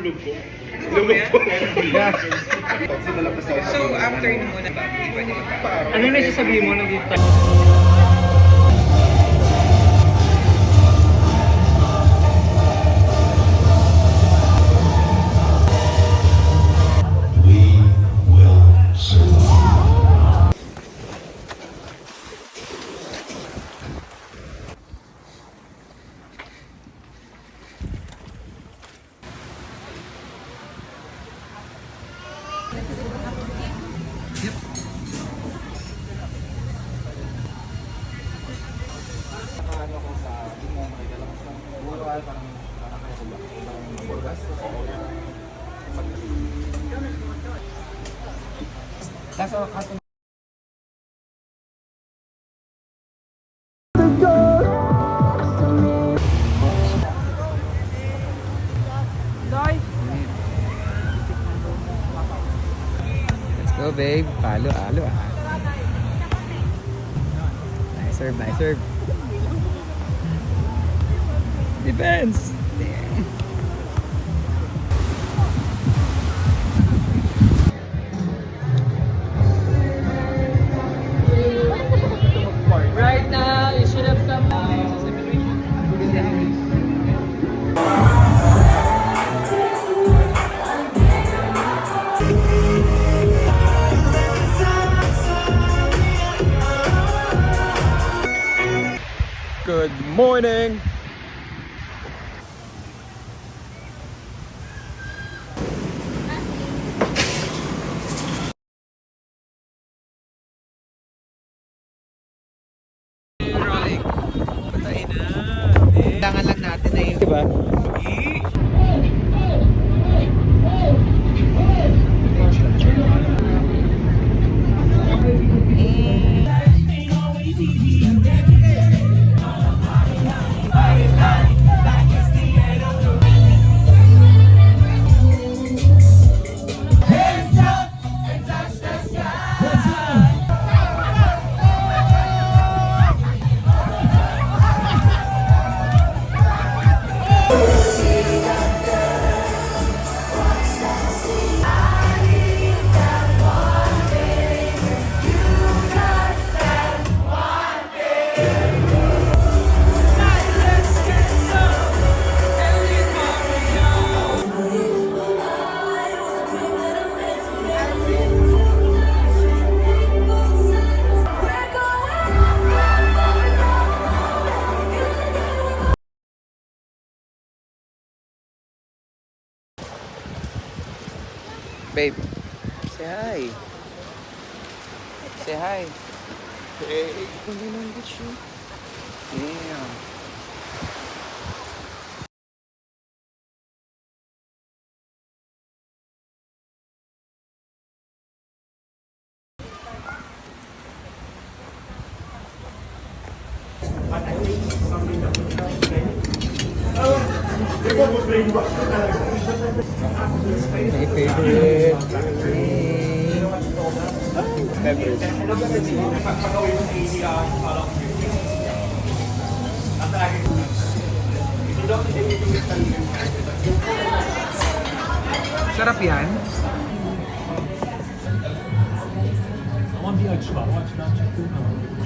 So, after nung muna ba, pwede magpa- Ano na sasabihin mo nandito tayo? We will survive. Ano ko sa hindi mo makikita ko sa puro parang kaya ko ba parang burgas o nasa kato Let's go, babe. Palo, alo, ah. Nice serve, nice serve. Defense! Damn. Right now, you should have some... Good morning! Rolling. Patay na. Kailangan lang natin na yung... Diba? Babe, say hi. Say hi. Hey, hindi naman good shoe. Damn. My favorite. Sarap yan. I want the extra. Watch that.